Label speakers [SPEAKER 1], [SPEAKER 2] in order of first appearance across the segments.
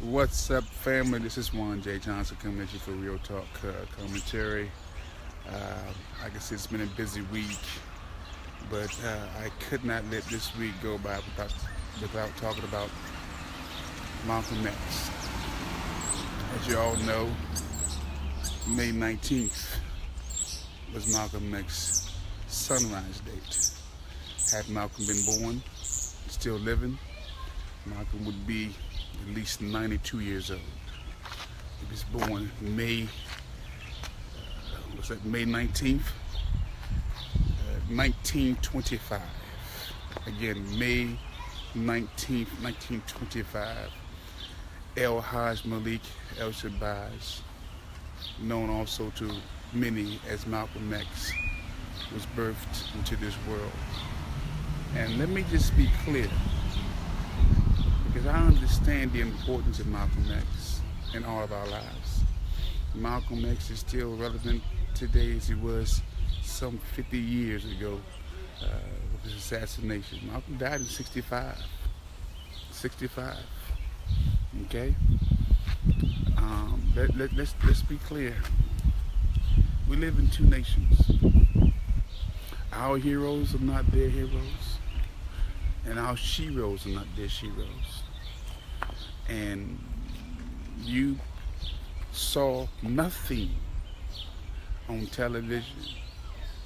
[SPEAKER 1] What's up, family? This is Juan J. Johnson coming at you for Real Talk commentary. I can see it's been a busy week, but I could not let this week go by without talking about Malcolm X. As you all know, May 19th was Malcolm X's sunrise date. Had Malcolm been born, still living, Malcolm would be at least 92 years old. He was born May 19th, 1925. Again, May 19th, 1925. El Haj Malik El Shabazz, known also to many as Malcolm X, was birthed into this world. And let me just be clear, because I understand the importance of Malcolm X in all of our lives. Malcolm X is still relevant today as he was some 50 years ago with his assassination. Malcolm died in 65. 65. Okay? Let's be clear. We live in two nations. Our heroes are not their heroes, and our sheroes are not their sheroes. And you saw nothing on television.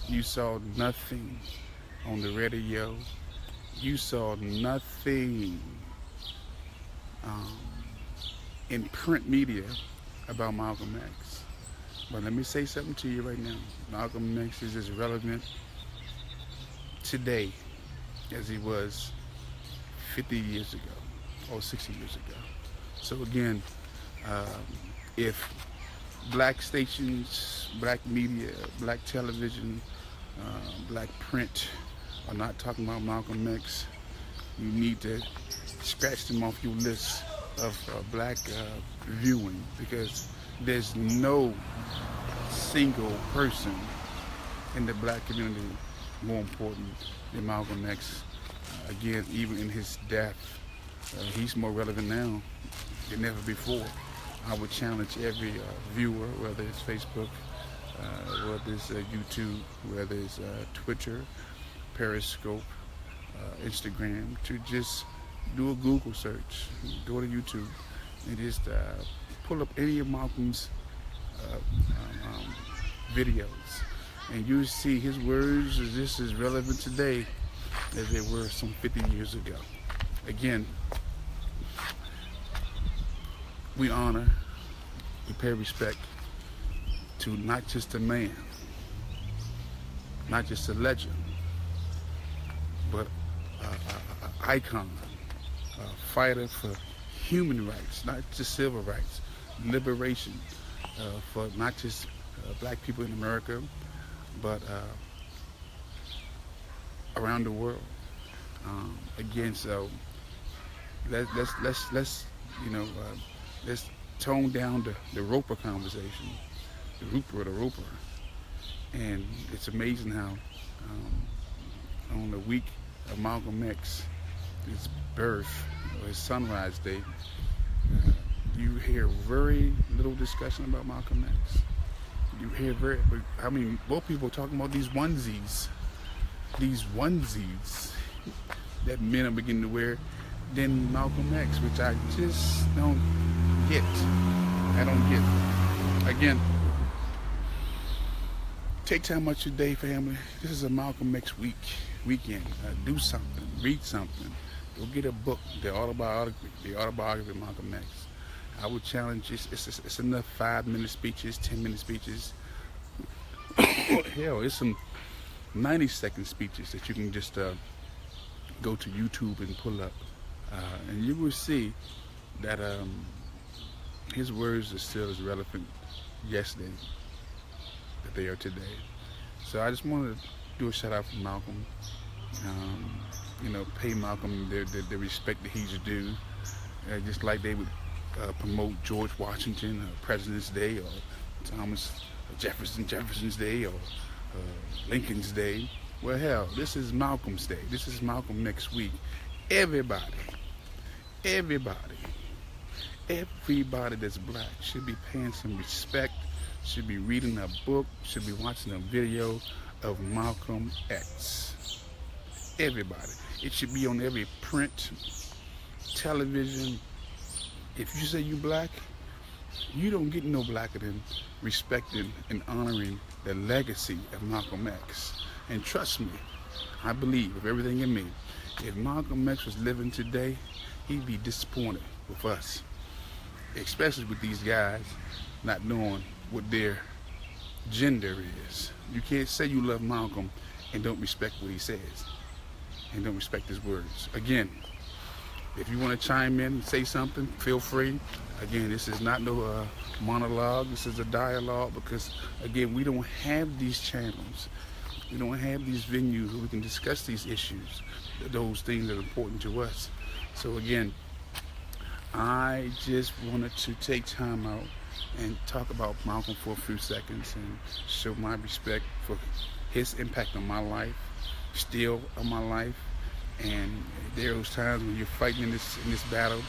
[SPEAKER 1] You saw nothing on the radio. You saw nothing in print media about Malcolm X. But let me say something to you right now. Malcolm X is as relevant today as he was 50 years ago or 60 years ago. So again, if black stations, black media, black television, black print are not talking about Malcolm X, you need to scratch them off your list of black viewing, because there's no single person in the black community more important than Malcolm X. Again, even in his death, he's more relevant now than ever before. I would challenge every viewer, whether it's Facebook, whether it's YouTube, whether it's Twitter, Periscope, Instagram, to just do a Google search, go to YouTube, and just pull up any of Malcolm's videos, and you see his words are just as relevant today as they were some 50 years ago. Again, we honor, we pay respect to not just a man, not just a legend, but an icon, a fighter for human rights, not just civil rights, liberation for not just black people in America, but around the world. Again, so let's let's tone down the Roper conversation, the Roper. And it's amazing how on the week of Malcolm X, his birth, or his sunrise date, you hear very little discussion about Malcolm X. You hear more people talking about these onesies that men are beginning to wear than Malcolm X, which I just don't get. I don't get. Again, take time out your day, family. This is a Malcolm X weekend. Do something, read something, go get a book, the autobiography of Malcolm X. I would challenge you. It's enough 5-minute speeches, 10-minute speeches. Hell, it's some 90-second speeches that you can just go to YouTube and pull up, and you will see that his words are still as relevant yesterday that they are today. So I just wanted to do a shout out for Malcolm. Pay Malcolm the respect that he's due, just like they would promote George Washington, President's Day, or Thomas Jefferson's Day, or Lincoln's Day. Well, hell, this is Malcolm's Day. This is Malcolm next week. Everybody Everybody that's black should be paying some respect, should be reading a book, should be watching a video of Malcolm X. Everybody. It should be on every print, television. If you say you black, you don't get no blacker than respecting and honoring the legacy of Malcolm X. And trust me, I believe with everything in me, if Malcolm X was living today, he'd be disappointed with us, especially with these guys not knowing what their gender is. You can't say you love Malcolm and don't respect what he says and don't respect his words. Again, if you want to chime in and say something, feel free. Again, this is not no monologue. This is a dialogue because, again, we don't have these channels. We don't have these venues where we can discuss these issues, those things that are important to us. So, again, I just wanted to take time out and talk about Malcolm for a few seconds and show my respect for his impact on my life, still on my life. And there are those times when you're fighting in this battle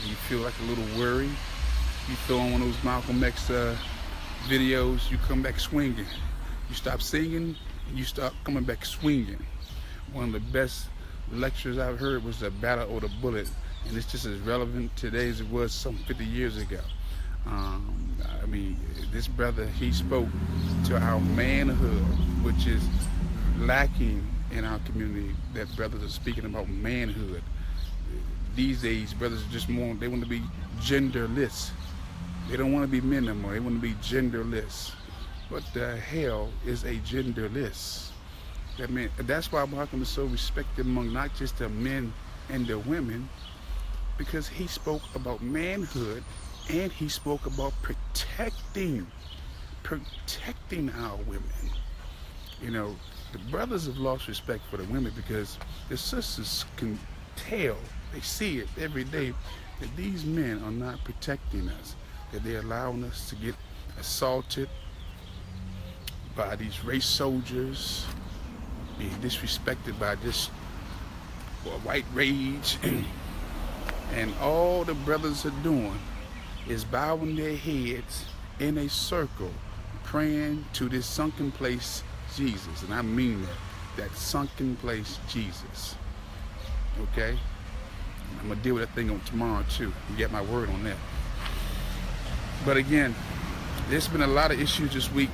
[SPEAKER 1] and you feel like a little worry. You throw on one of those Malcolm X videos, you come back swinging. You stop singing and you start coming back swinging. One of the best lectures I've heard was the Battle of the Bullet, and it's just as relevant today as it was some 50 years ago. I mean, this brother, he spoke to our manhood, which is lacking in our community, that brothers are speaking about manhood. These days, brothers are just more, they want to be genderless. They don't want to be men no more. They want to be genderless. What the hell is a genderless? That's why Malcolm is so respected among not just the men and the women, because he spoke about manhood and he spoke about protecting our women. You know, the brothers have lost respect for the women because the sisters can tell, they see it every day, that these men are not protecting us, that they're allowing us to get assaulted by these race soldiers, being disrespected by this white rage. And all the brothers are doing is bowing their heads in a circle, praying to this sunken place, Jesus. And I mean that sunken place, Jesus. Okay? I'm going to deal with that thing on tomorrow too. You get my word on that. But again, there's been a lot of issues this week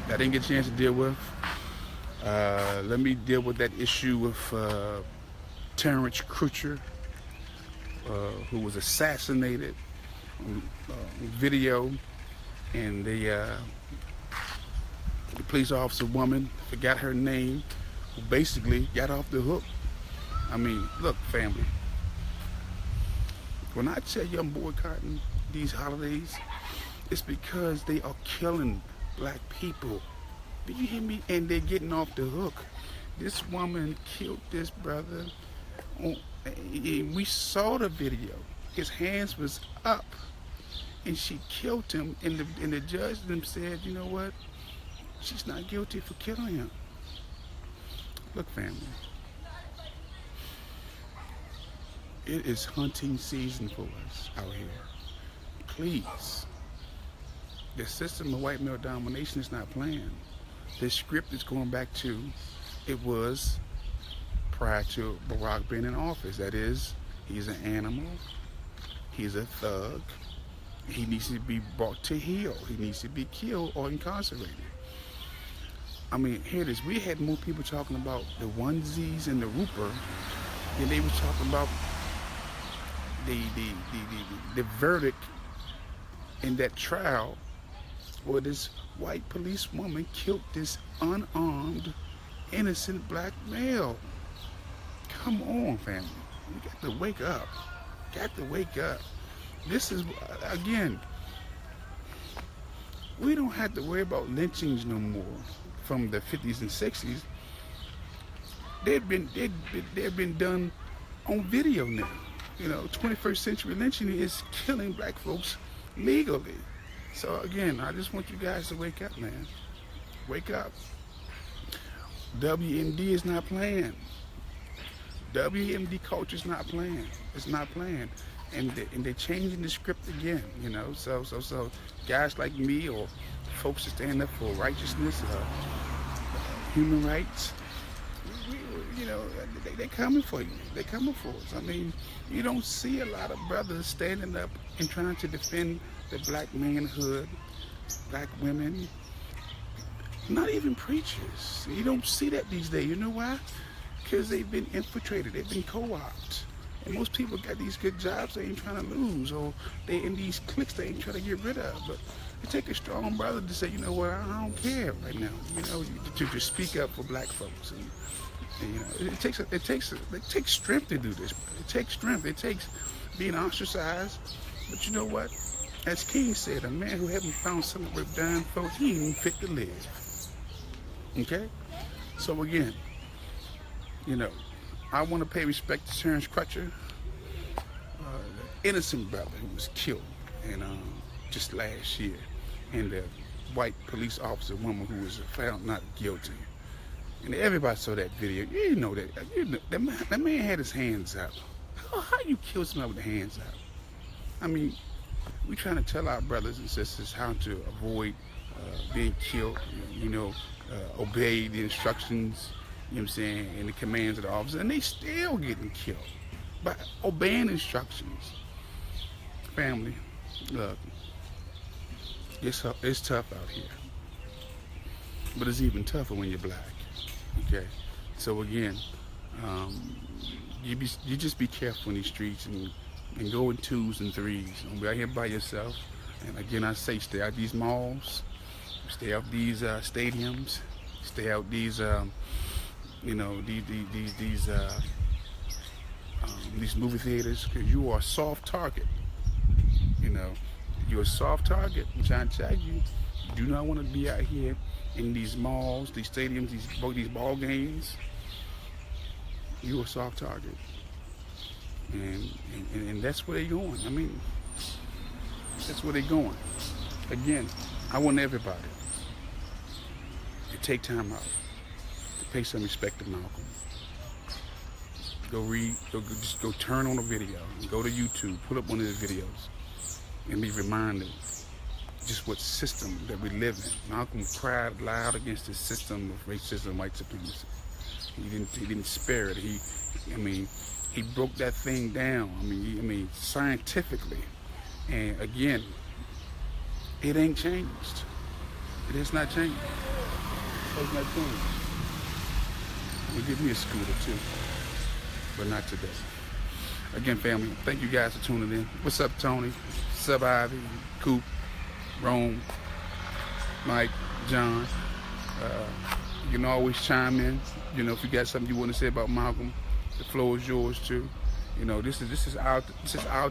[SPEAKER 1] that I didn't get a chance to deal with. Let me deal with that issue with Terrence Crutcher, who was assassinated on video, and the police officer woman, forgot her name, who basically got off the hook. I mean, look, family, when I tell you I'm boycotting these holidays, it's because they are killing black people. Do you hear me? And they're getting off the hook. This woman killed this brother. We saw the video. His hands was up, and she killed him. And the judge them said, you know what? She's not guilty for killing him. Look, family, it is hunting season for us out here. Please, the system of white male domination is not playing. This script is going back to, it was prior to Barack being in office. That is, he's an animal, he's a thug, he needs to be brought to heel, he needs to be killed or incarcerated. I mean, here it is. We had more people talking about the onesies and the Rooper than they were talking about the verdict in that trial where this white police woman killed this unarmed, innocent black male. Come on, family. You got to wake up. Got to wake up. This is, again, we don't have to worry about lynchings no more from the 50s and 60s. They've been done on video now. You know, 21st century lynching is killing black folks legally. So again, I just want you guys to wake up, man. Wake up. WMD is not playing. WMD culture is not playing. It's not playing. and they're changing the script again. So guys like me or folks that stand up for righteousness, human rights, they're coming for you. They're coming for us. I mean, you don't see a lot of brothers standing up and trying to defend the black manhood, black women, not even preachers. You don't see that these days. You know why? Because they've been infiltrated. They've been co-opted. And most people got these good jobs they ain't trying to lose, or they in these cliques they ain't trying to get rid of. But it takes a strong brother to say, you know what, I don't care right now. To speak up for black folks. And it takes strength to do this. It takes strength. It takes being ostracized. But you know what? As King said, a man who haven't found something worth dying for, he ain't even fit to live. Okay? So again, I want to pay respect to Terrence Crutcher, the innocent brother who was killed just last year, and the white police officer woman who was found not guilty. And everybody saw that video. You know that. That man had his hands up. How you kill somebody with the hands up? I mean, we're trying to tell our brothers and sisters how to avoid being killed, obey the instructions, and the commands of the officer, and they still getting killed by obeying instructions. Family, look, it's tough out here, but it's even tougher when you're black. Okay, so again, you just be careful in these streets and go in 2s and 3s. Don't be out here by yourself. And again, I say, stay out these malls, stay out these stadiums, stay out these these movie theaters, because you are a soft target. You're a soft target. I'm trying to tell you, you do not want to be out here in these malls, these stadiums, these ball games. You're a soft target. And that's where they're going. I mean, that's where they're going. Again, I want everybody to take time out to pay some respect to Malcolm. Go read, just go turn on a video, go to YouTube, put up one of his videos, and be reminded just what system that we live in. Malcolm cried loud against the system of racism, white supremacy. He didn't spare it. He broke that thing down. I mean, scientifically. And again, it ain't changed. It has not changed. It has not changed. Well, give me a scooter too, but not today. Again, family, thank you guys for tuning in. What's up, Tony? What's up, Ivy, Coop, Rome, Mike, John? You can always chime in. If you got something you want to say about Malcolm, the floor is yours too. This is our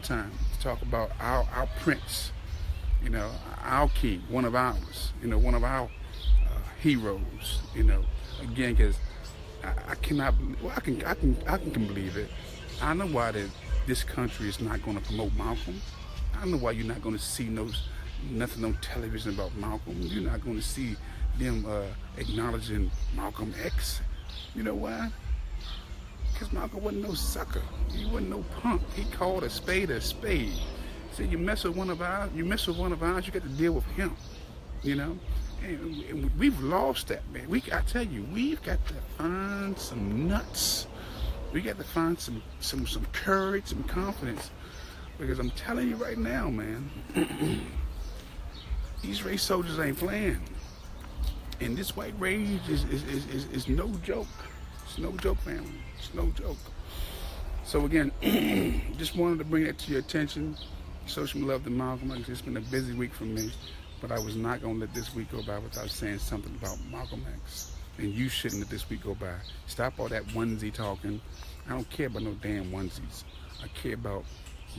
[SPEAKER 1] time to talk about our prince. Our king, one of ours. One of our heroes. Again, because I cannot. Well, I can believe it. I know why this country is not going to promote Malcolm. I know why you're not going to see nothing on television about Malcolm. You're not going to see them acknowledging Malcolm X. You know why? Because Malcolm wasn't no sucker. He wasn't no punk. He called a spade a spade. So you mess with one of ours, you got to deal with him. And we've lost that, man. I tell you, we've got to find some nuts. We got to find some courage, some confidence. Because I'm telling you right now, man, these race soldiers ain't playing. And this white rage is no joke. It's no joke, family. It's no joke. So again, just wanted to bring that to your attention. Show some love to Malcolm. It's been a busy week for me, but I was not going to let this week go by without saying something about Malcolm X. And you shouldn't let this week go by. Stop all that onesie talking. I don't care about no damn onesies. I care about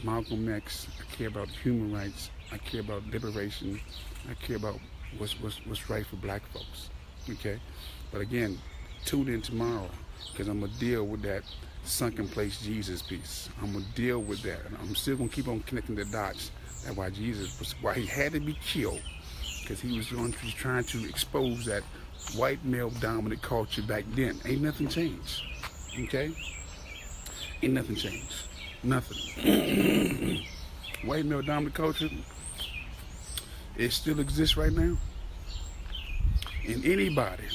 [SPEAKER 1] Malcolm X. I care about human rights. I care about liberation. I care about what's right for black folks. Okay? But again, tune in tomorrow, because I'm going to deal with that sunken place Jesus piece. I'm going to deal with that. And I'm still going to keep on connecting the dots. That's why he had to be killed, because he was trying to expose that white male dominant culture back then. Ain't nothing changed. Okay? Ain't nothing changed. Nothing. White male dominant culture, it still exists right now. And anybody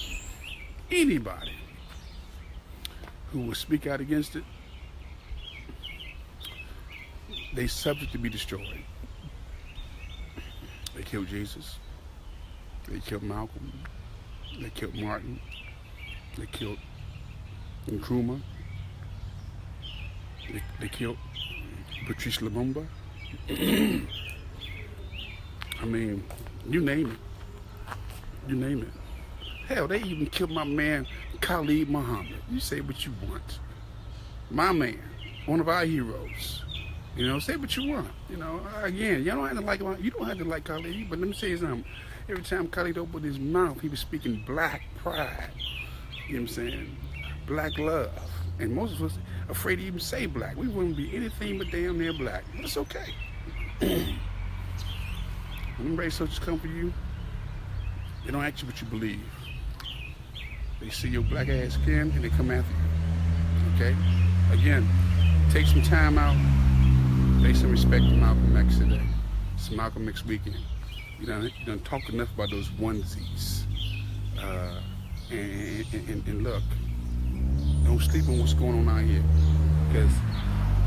[SPEAKER 1] who will speak out against it, they subject to be destroyed. They killed Jesus. They killed Malcolm. They killed Martin. They killed Nkrumah. They killed Patrice Lumumba. I mean, you name it. You name it. Hell, they even killed my man Khalid Muhammad. You say what you want. My man, one of our heroes. You know, say what you want. You know, again, you don't have to like Khalid, but let me say something. Every time Khalid opened his mouth, he was speaking black pride. You know what I'm saying? Black love. And most of us are afraid to even say black. We wouldn't be anything but damn near black. But it's okay. When race soldiers come for you, they don't ask you what you believe. They see your black ass skin and they come after you. Okay? Again, take some time out. Pay some respect to Malcolm X today. It's Malcolm X weekend. You done talk enough about those onesies. And look, don't sleep on what's going on out here, because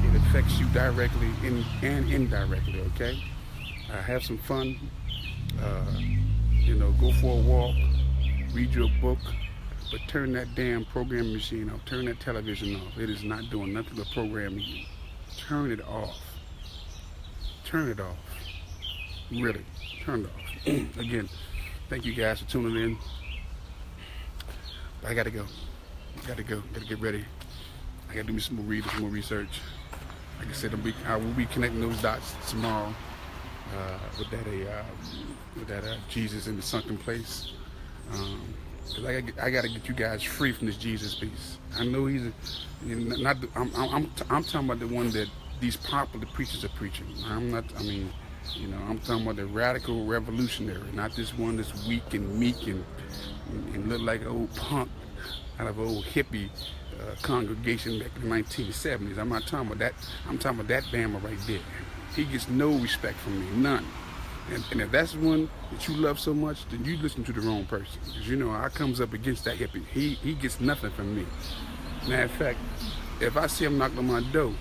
[SPEAKER 1] it affects you directly and indirectly, okay? Have some fun. Go for a walk, read your book, but turn that damn programming machine off. Turn that television off. It is not doing nothing but programming you. Turn it off. Turn it off. Really, turn it off. Again, thank you guys for tuning in. But I gotta go. Gotta get ready. I gotta do me some more reading, some more research. Like I said, I will be connecting those dots tomorrow with that Jesus in the sunken place. Cause I gotta get you guys free from this Jesus piece. I know he's I'm talking about the one that these popular preachers are preaching. I'm talking about the radical revolutionary, not this one that's weak and meek and look like an old punk out of an old hippie congregation back in the 1970s. I'm not talking about that. I'm talking about that Bama right there. He gets no respect from me, none. And if that's one that you love so much, then you listen to the wrong person. Because I comes up against that hippie. He gets nothing from me. Matter of fact, if I see him knocking on my door,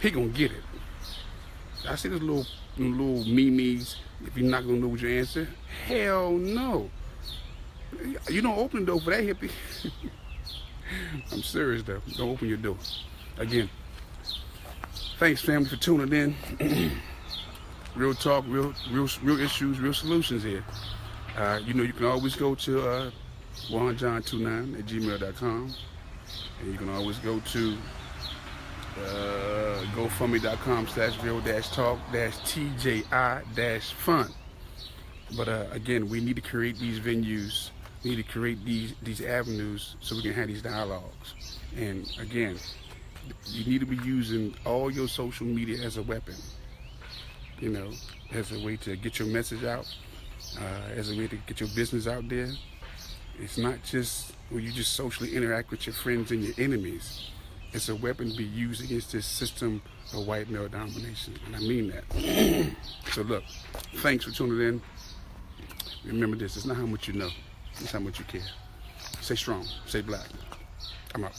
[SPEAKER 1] he gonna get it. I see those little memes. If you're not gonna know what your answer, hell no. You don't open the door for that hippie. I'm serious though. Don't open your door. Again, thanks family for tuning in. Real talk, real issues, real solutions here. You can always go to juanjohn29@gmail.com, and you can always go to gofundme.com/real-talk-tji-fun. But again, we need to create these venues. We need to create these avenues so we can have these dialogues. And again, you need to be using all your social media as a weapon. As a way to get your message out, as a way to get your business out there. It's not just where you just socially interact with your friends and your enemies. It's a weapon to be used against this system of white male domination, and I mean that. So look, thanks for tuning in. Remember this, it's not how much you know, it's how much you care. Stay strong, stay black. I'm out.